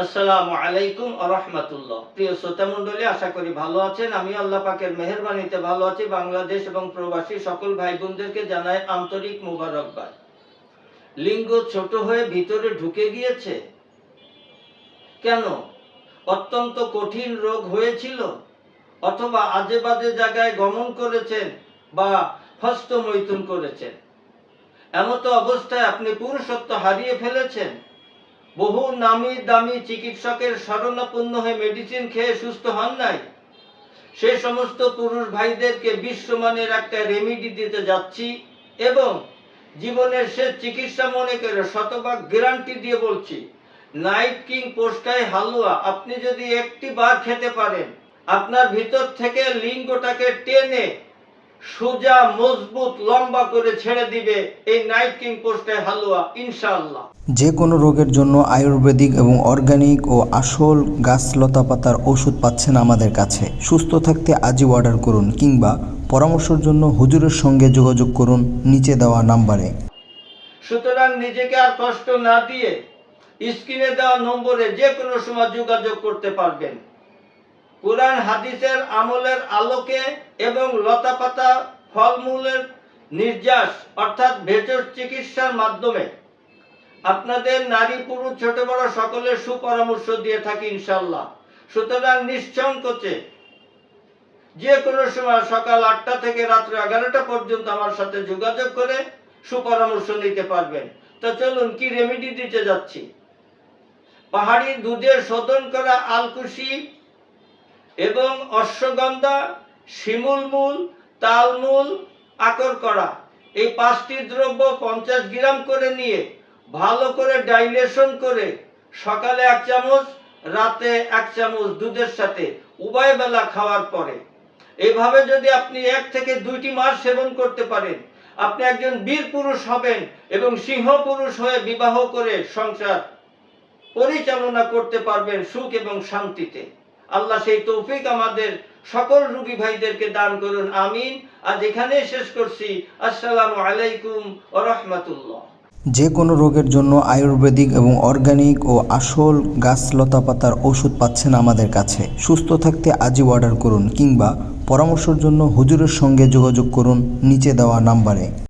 আসসালামু আলাইকুম ওয়া রাহমাতুল্লাহ। প্রিয় শ্রোতা মণ্ডলী, আশা করি ভালো আছেন। আমি আল্লাহ পাকের মেহেরবানিতে ভালো আছি। বাংলাদেশ এবং প্রবাসী সকল ভাই বোনদেরকে জানাই আন্তরিক মোবারকবাদ। লিঙ্গ ছোট হয়ে ভিতরে ঢুকে গিয়েছে কেন? অত্যন্ত কঠিন রোগ হয়েছিল, অথবা আজে বাজে জায়গায় গমন করেছেন বা হস্তমৈথুন করেছেন, এমতো অবস্থায় আপনি পুরুষত্ব হারিয়ে ফেলেছেন, বহু নামি দামি চিকিৎসকের শরণাপন্ন হয়ে মেডিসিন খেয়ে সুস্থ হন নাই, সে সমস্ত পুরুষ ভাইদেরকে বিশ্বমানের একটা রেমেডি দিতে যাচ্ছি এবং জীবনের শেষ চিকিৎসা মনে করে শতভাগ গ্যারান্টি দিয়ে বলছি, নাইট কিং পোস্টায় হালুয়া আপনি যদি একটি বার খেতে পারেন, আপনার ভিতর থেকে লিঙ্গটাকে টেনে সোজা মজবুত লম্বা করে ছেড়ে দিবে এই নাইট কিং পোস্টায় হালুয়া, ইনশাআল্লাহ। যে কোনো রোগের জন্য আয়ুর্বেদিক এবং অর্গানিক ও আসল গাছ লতাপাতার ওষুধ পাচ্ছেন আমাদের কাছে। সুস্থ থাকতে আজই অর্ডার করুন কিংবা পরামর্শের জন্য হুজুরের সঙ্গে যোগাযোগ করুন নিচে দেওয়া নাম্বারে। সুতরাং নিজেকে আর কষ্ট না দিয়ে স্ক্রিনে দেওয়া নম্বরে যে কোনো সময় যোগাযোগ করতে পারবেন। কোরআন হাদিসের আমলের আলোকে এবং লতাপাতা ফলমূলের নির্যাস অর্থাৎ ভেষজ চিকিৎসার মাধ্যমে আপনাদের নারী পুরুষ ছোট বড় সকলের সুপরামর্শ দিয়ে থাকি ইনশাআল্লাহ। সুতরাং নিঃসংকোচে যে কোনো সময় সকাল 8টা থেকে রাত্র 11টা পর্যন্ত আমার সাথে যোগাযোগ করে সুপরামর্শ নিতে পারবেন। তো চলুন, কি রেমেডি দিতে যাচ্ছি। পাহাড়ি দুধে শোধন করা আলকুশি এবং অশ্বগন্ধা, শিমুল মূল, তালমূল, আকর করা, এই 5টি দ্রব্য 50 গ্রাম করে নিয়ে ভালো করে ডাইলেশন করে সকালে 1 চামচ, রাতে 1 চামচ দুধের সাথে উভয় বেলা খাওয়ার পরে, এইভাবে যদি আপনি 1 থেকে 2টি মাস সেবন করতে পারেন, আপনি একজন বীর পুরুষ হবেন এবং সিংহ পুরুষ হয়ে বিবাহ করে সংসার পরিচালনা করতে পারবেন সুখ এবং শান্তিতে। আল্লাহ সেই তৌফিক আমাদের সকল রোগী ভাইদেরকে দান করুন, আমিন। আজ এখানেই শেষ করছি। আসসালামু আলাইকুম ওয়া রাহমাতুল্লাহ। যে কোনো রোগের জন্য আয়ুর্বেদিক এবং অর্গানিক ও আসল গাছ লতাপাতার ওষুধ পাচ্ছেন আমাদের কাছে। সুস্থ থাকতে আজই অর্ডার করুন কিংবা পরামর্শের জন্য হুজুরের সঙ্গে যোগাযোগ করুন নিচে দেওয়া নাম্বারে।